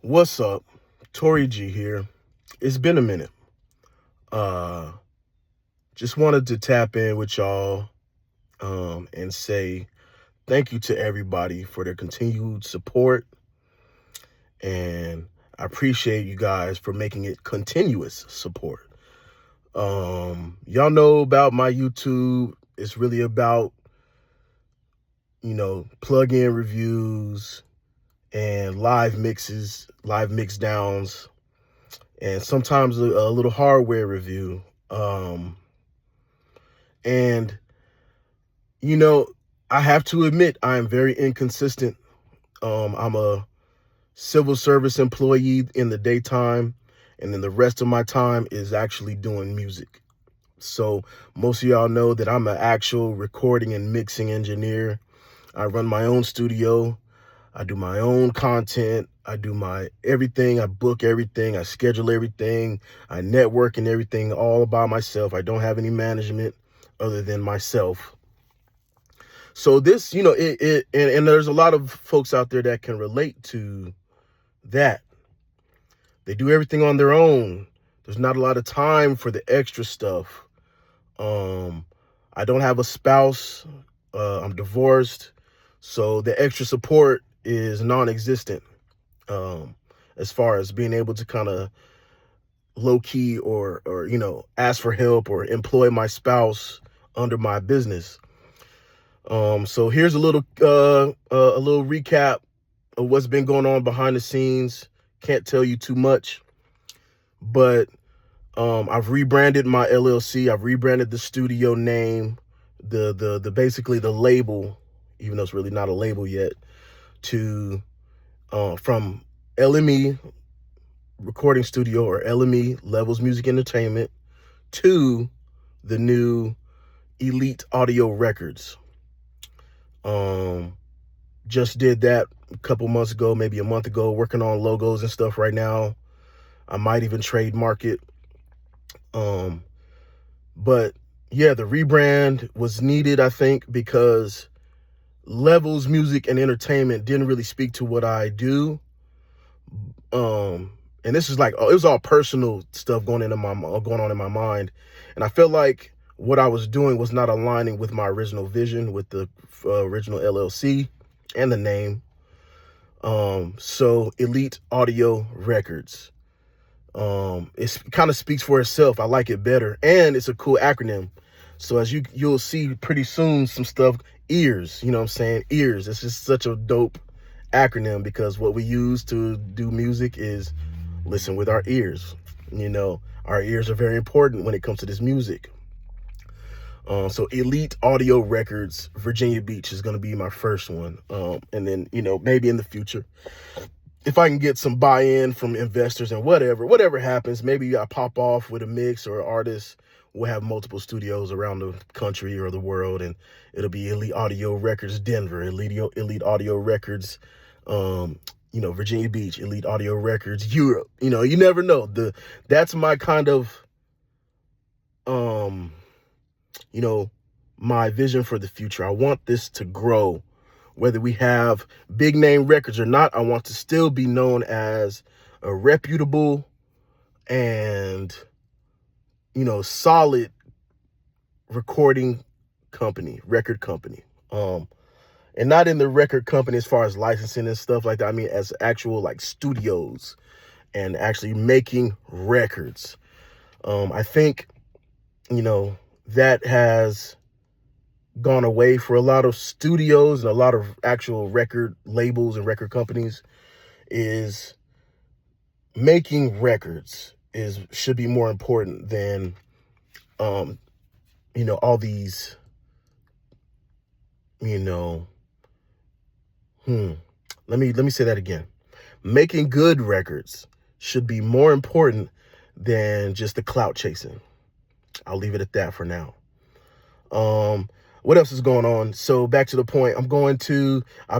What's up? Tori G here. It's been a minute. Uh just wanted to tap in with y'all and say thank you to everybody for their continued support, and I appreciate you guys for making it continuous support. Y'all know about my YouTube. It's really about, plug-in reviews and live mixes, live mix downs, and sometimes a little hardware review. And you know, I have to admit I am very inconsistent. I'm a civil service employee in the daytime, and then the rest of my time is actually doing music. So most of y'all know that I'm an actual recording and mixing engineer. I run my own studio. I do my own content. I do my everything. I book everything. I schedule everything. I network and everything all by myself. I don't have any management other than myself. So this, and there's a lot of folks out there that can relate to that. They do everything on their own. There's not a lot of time for the extra stuff. I don't have a spouse. I'm divorced. So the extra support is non-existent. As far as being able to kind of low key or ask for help or employ my spouse under my business. So here's a little recap of what's been going on behind the scenes. Can't tell you too much, but I've rebranded my LLC. I've rebranded the studio name, the basically the label, even though it's really not a label yet, to from LME Recording Studio, or LME Levels Music Entertainment, to the new Elite Audio Records. Just did that a couple months ago, maybe a month ago, working on logos and stuff right now. I might even trademark it. But yeah, the rebrand was needed, I think, because Levels Music and Entertainment didn't really speak to what I do. And this is like, it was all personal stuff going on in my mind. And I felt like what I was doing was not aligning with my original vision, with the original LLC and the name. So Elite Audio Records. It kind of speaks for itself. I like it better, and it's a cool acronym. So as you'll see pretty soon, some stuff, ears, you know what I'm saying? Ears. It's just such a dope acronym, because what we use to do music is listen with our ears. Our ears are very important when it comes to this music. So Elite Audio Records, Virginia Beach is going to be my first one. And then, maybe in the future, if I can get some buy-in from investors and whatever happens, maybe I pop off with a mix or an artist. We'll have multiple studios around the country or the world, and it'll be Elite Audio Records Denver, Elite Audio Records, Virginia Beach, Elite Audio Records Europe. You never know. That's my kind of my vision for the future. I want this to grow. Whether we have big name records or not, I want to still be known as a reputable and, solid record company. And not in the record company as far as licensing and stuff like that. I mean, as actual like studios and actually making records. I think, that has gone away for a lot of studios and a lot of actual record labels and record companies. Is making records should be more important than all these let me say that again. Making good records should be more important than just the clout chasing. I'll leave it at that for now. What else is going on? So back to the point, I've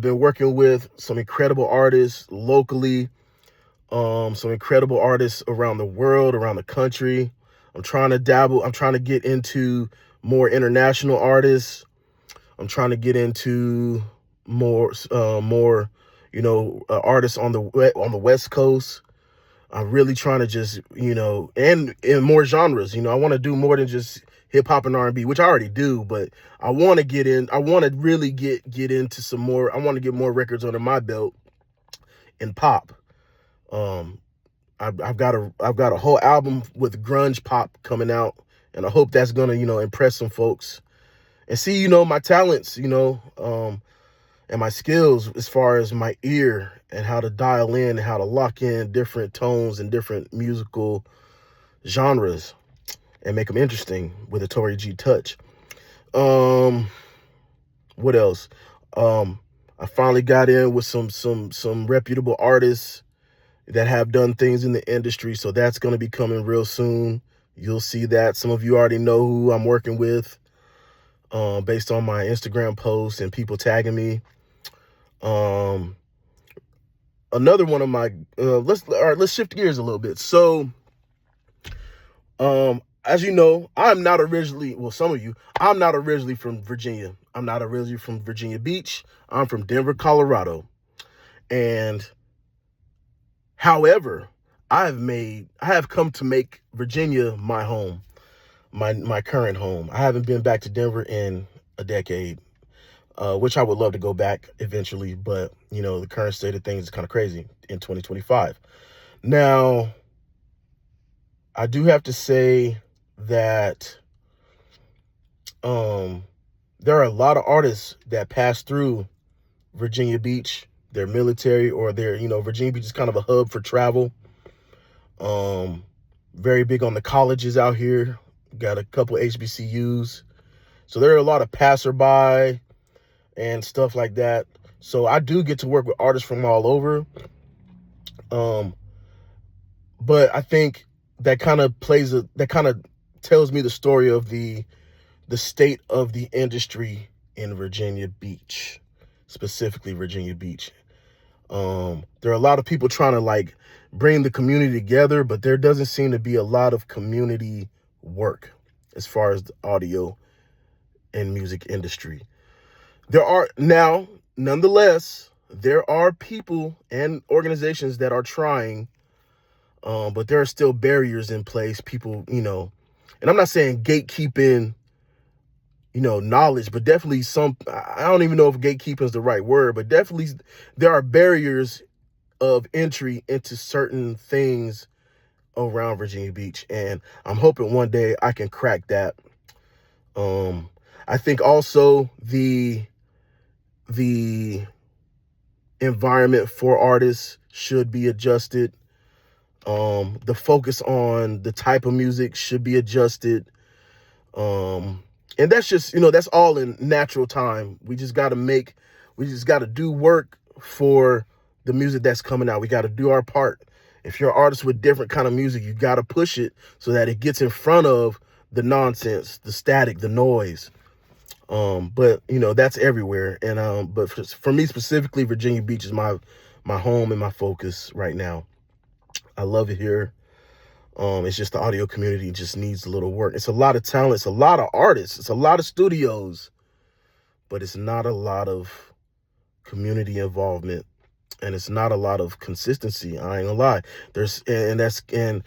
been working with some incredible artists locally, some incredible artists around the world, around the country. I'm trying to get into more international artists. I'm trying to get into more, artists on the West Coast. I'm really trying to just, and in more genres. I want to do more than just hip hop and R&B, which I already do, but I want to get in. I want to really get into some more. I want to get more records under my belt in pop. Um, I've got a whole album with grunge pop coming out, and I hope that's gonna, impress some folks and see, my talents, and my skills as far as my ear and how to dial in and how to lock in different tones and different musical genres and make them interesting with a Tory G touch. What else? I finally got in with some reputable artists that have done things in the industry, so that's going to be coming real soon. You'll see that. Some of you already know who I'm working with, based on my Instagram posts and people tagging me. Another one of my let's shift gears a little bit. So, as you know, I'm not originally from Virginia. I'm not originally from Virginia Beach. I'm from Denver, Colorado. And however, I have come to make Virginia my home, my current home. I haven't been back to Denver in a decade, which I would love to go back eventually, but the current state of things is kind of crazy in 2025. Now, I do have to say that there are a lot of artists that pass through Virginia Beach. They're military, or Virginia Beach is kind of a hub for travel. Very big on the colleges out here. Got a couple HBCUs. So there are a lot of passerby and stuff like that. So I do get to work with artists from all over. But I think that kind of tells me the story of the state of the industry in Virginia Beach, specifically Virginia Beach. There are a lot of people trying to bring the community together, but there doesn't seem to be a lot of community work as far as the audio and music industry. Nonetheless, there are people and organizations that are trying, but there are still barriers in place. People, and I'm not saying gatekeeping, knowledge, but definitely I don't even know if gatekeeping is the right word, but definitely there are barriers of entry into certain things around Virginia Beach. And I'm hoping one day I can crack that. I think also the environment for artists should be adjusted. The focus on the type of music should be adjusted. And that's just, that's all in natural time. We just got to do work for the music that's coming out. We got to do our part. If you're an artist with different kind of music, you got to push it so that it gets in front of the nonsense, the static, the noise. But that's everywhere. And, but for me specifically, Virginia Beach is my home and my focus right now. I love it here. It's just the audio community just needs a little work. It's a lot of talent. It's a lot of artists. It's a lot of studios, but it's not a lot of community involvement, and it's not a lot of consistency. I ain't gonna lie. And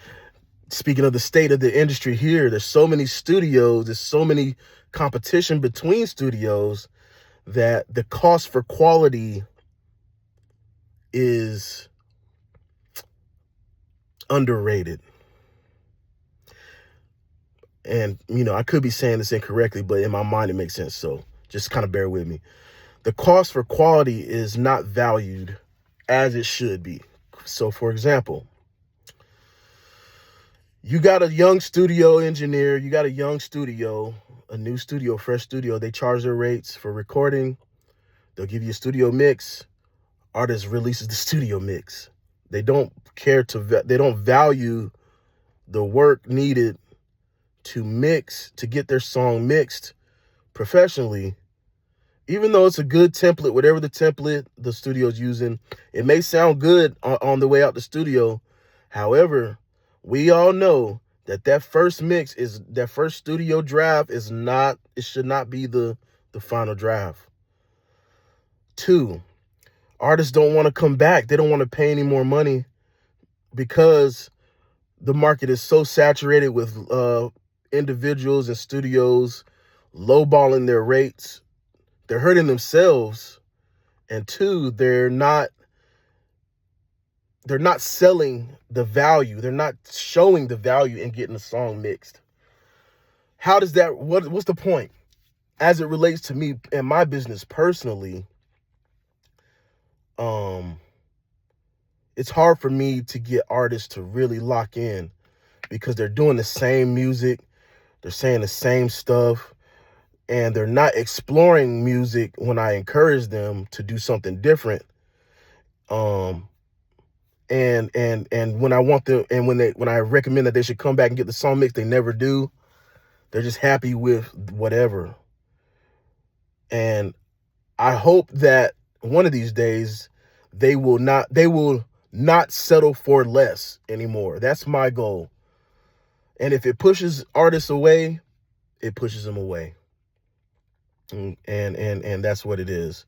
speaking of the state of the industry here, there's so many studios. There's so many competition between studios that the cost for quality is underrated. And, I could be saying this incorrectly, but in my mind, it makes sense. So just kind of bear with me. The cost for quality is not valued as it should be. So, for example, you got a young studio engineer, you got a young studio, a new studio, fresh studio. They charge their rates for recording. They'll give you a studio mix. Artist releases the studio mix. They don't value the work needed to get their song mixed professionally. Even though it's a good template, whatever the template the studio's using, it may sound good on the way out the studio. However, we all know that first studio draft should not be the final draft. 2, Artists don't want to come back. They don't want to pay any more money because the market is so saturated with individuals and studios lowballing their rates. They're hurting themselves. And two, they're not selling the value. They're not showing the value in getting a song mixed. How does that, what's the point? As it relates to me and my business personally, it's hard for me to get artists to really lock in because they're doing the same music, they're saying the same stuff, and they're not exploring music when I encourage them to do something different. And when I want them, and when I recommend that they should come back and get the song mixed, they never do. They're just happy with whatever. And I hope that one of these days they will not settle for less anymore. That's my goal. And if it pushes artists away, it pushes them away. And that's what it is.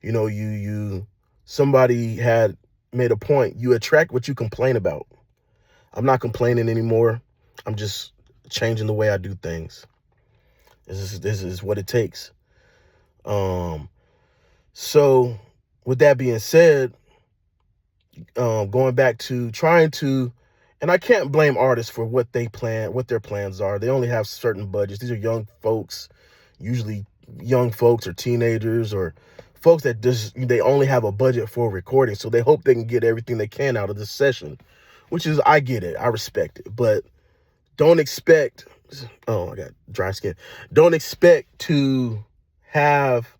You know, somebody had made a point. You attract what you complain about. I'm not complaining anymore. I'm just changing the way I do things. This is what it takes. So with that being said, going back to trying to, and I can't blame artists for what their plans are. They only have certain budgets. These are young folks, usually young folks or teenagers or folks that they only have a budget for recording. So they hope they can get everything they can out of this session, which is, I get it. I respect it, but don't expect, oh, I got dry skin. Don't expect to have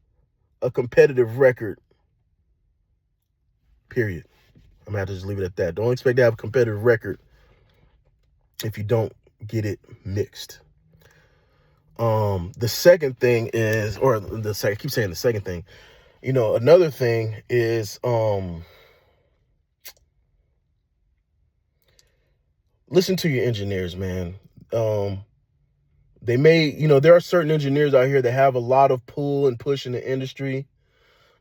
a competitive record, period. I'm gonna have to just leave it at that. Don't expect to have a competitive record if you don't get it mixed. The second thing is, I keep saying the second thing, you know, another thing is, listen to your engineers, man. They may, you know, there are certain engineers out here that have a lot of pull and push in the industry,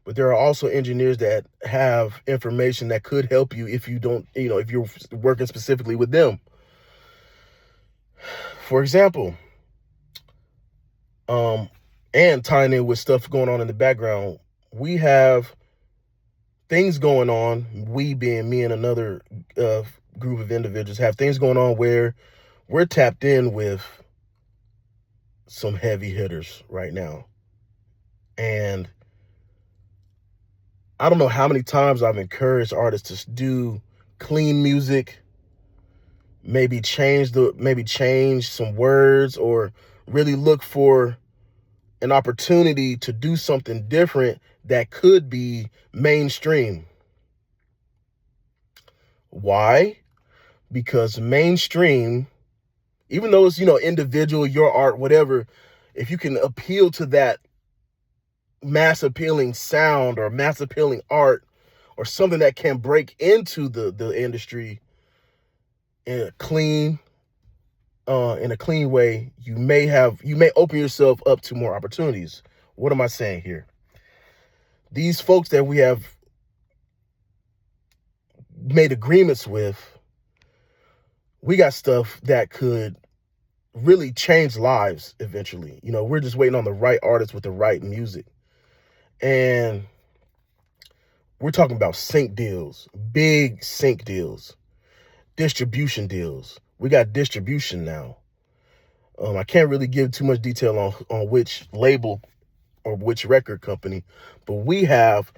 but there are also engineers that have information that could help you if you don't, you know, if you're working specifically with them. For example, and tying in with stuff going on in the background, we have things going on, we being me and another group of individuals have things going on where we're tapped in with some heavy hitters right now. And I don't know how many times I've encouraged artists to do clean music, maybe change some words, or really look for an opportunity to do something different that could be mainstream. Why? Because mainstream, even though it's, you know, individual, your art, whatever, if you can appeal to that mass appealing sound or mass appealing art or something that can break into the industry in a clean way, you may open yourself up to more opportunities. What am I saying here? These folks that we have made agreements with, we got stuff that could really change lives eventually. You know, we're just waiting on the right artist with the right music. And we're talking about sync deals, big sync deals, distribution deals. We got distribution now. I can't really give too much detail on which label or which record company, but we have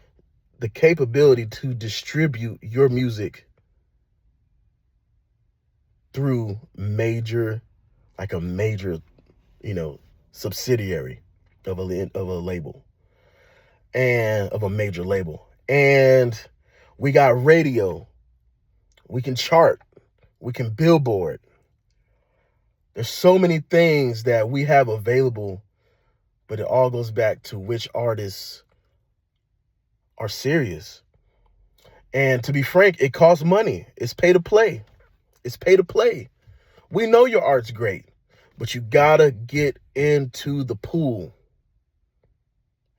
the capability to distribute your music through a major, you know, subsidiary of a label and of a major label. And we got radio. We can chart. We can billboard. There's so many things that we have available, but it all goes back to which artists are serious. And to be frank, it costs money. It's pay to play. It's pay to play. We know your art's great, but you gotta get into the pool.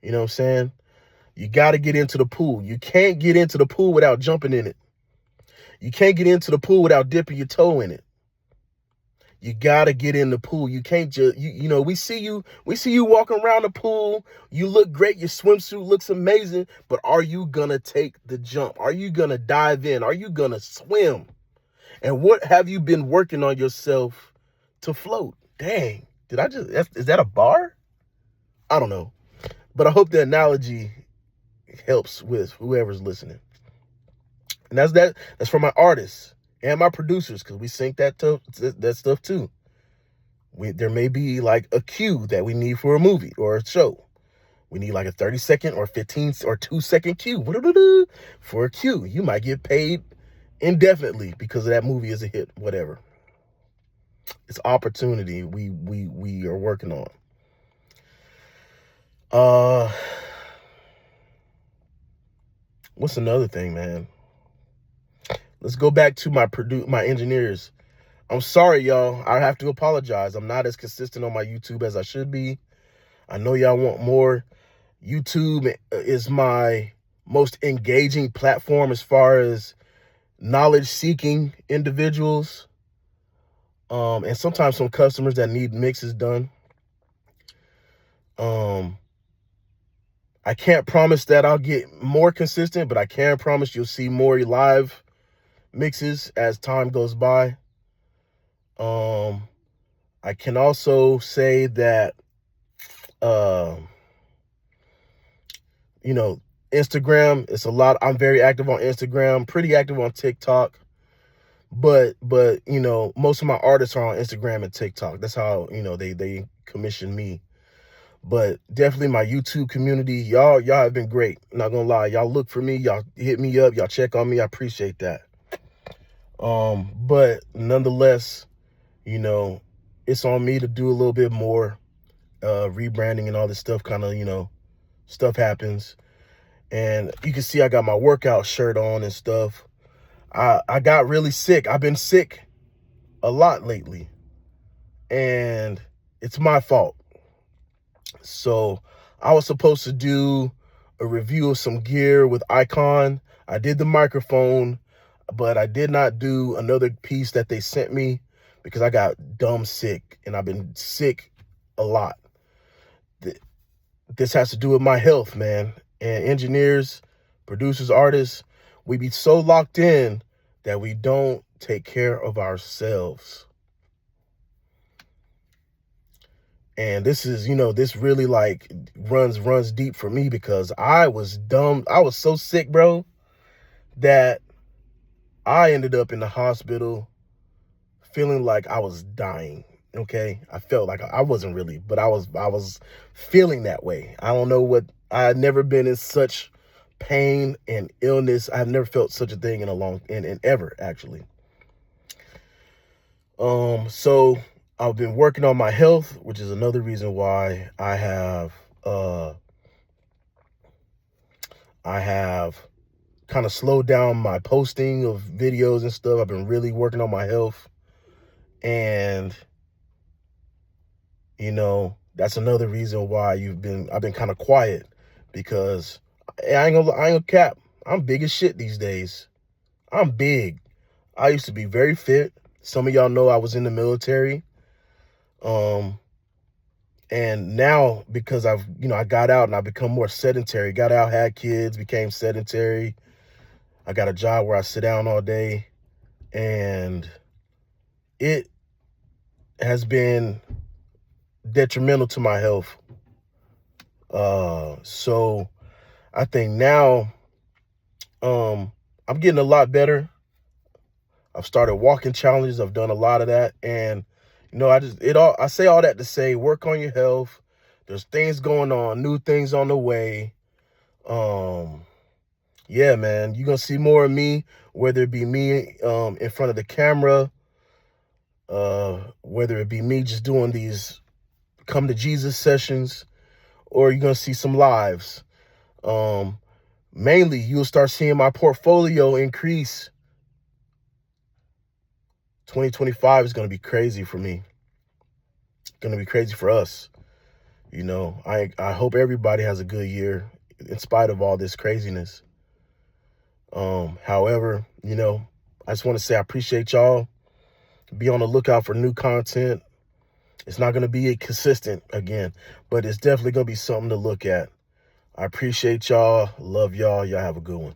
You know what I'm saying? You got to get into the pool. You can't get into the pool without jumping in it. You can't get into the pool without dipping your toe in it. You got to get in the pool. You can't just, you know, we see you walking around the pool. You look great. Your swimsuit looks amazing. But are you going to take the jump? Are you going to dive in? Are you going to swim? And what have you been working on yourself to float? Dang, is that a bar? I don't know. But I hope the analogy helps with whoever's listening. And that's for my artists and my producers, because we sync that stuff too. There may be like a cue that we need for a movie or a show. We need like a 30-second or 15 or 2-second cue for a cue. You might get paid indefinitely because of that movie is a hit, whatever. It's opportunity we are working on. What's another thing, man? Let's go back to my engineers. I'm sorry, y'all. I have to apologize. I'm not as consistent on my YouTube as I should be. I know y'all want more. YouTube is my most engaging platform as far as knowledge-seeking individuals. And sometimes some customers that need mixes done. I can't promise that I'll get more consistent, but I can promise you'll see more live mixes as time goes by. I can also say that, you know, Instagram, it's a lot. I'm very active on Instagram, pretty active on TikTok, but, you know, most of my artists are on Instagram and TikTok. That's how, you know, they commission me. But definitely my YouTube community, y'all have been great. Not gonna lie. Y'all look for me. Y'all hit me up. Y'all check on me. I appreciate that. But nonetheless, you know, it's on me to do a little bit more, rebranding and all this stuff. Kind of, you know, stuff happens. And you can see I got my workout shirt on and stuff. I got really sick. I've been sick a lot lately. And it's my fault. So I was supposed to do a review of some gear with Icon. I did the microphone, but I did not do another piece that they sent me because I got dumb sick, and I've been sick a lot. This has to do with my health, man. And engineers, producers, artists, we be so locked in that we don't take care of ourselves. And this is, you know, this really like runs deep for me because I was dumb. I was so sick, bro, that I ended up in the hospital feeling like I was dying. Okay. I felt like I wasn't really, but I was feeling that way. I don't know what, I had never been in such pain and illness. I've never felt such a thing in ever, actually. So I've been working on my health, which is another reason why I have kind of slowed down my posting of videos and stuff. I've been really working on my health. And, you know, that's another reason why I've been kind of quiet, because I ain't gonna cap. I'm big as shit these days. I'm big. I used to be very fit. Some of y'all know I was in the military. And now, because I got out and I've become more sedentary, got out, had kids, became sedentary. I got a job where I sit down all day, and it has been detrimental to my health. So I think now, I'm getting a lot better. I've started walking challenges. I've done a lot of that. And, you know, I say all that to say, work on your health. There's things going on, new things on the way. Yeah, man, you're going to see more of me, whether it be me, in front of the camera, whether it be me just doing these come to Jesus sessions, or you're going to see some lives. Mainly you'll start seeing my portfolio increase. 2025 is going to be crazy for me. Going to be crazy for us. You know, I hope everybody has a good year. in spite of all this craziness. However, you know, I just want to say I appreciate y'all. Be on the lookout for new content. It's not going to be consistent again, but it's definitely going to be something to look at. I appreciate y'all. Love y'all. Y'all have a good one.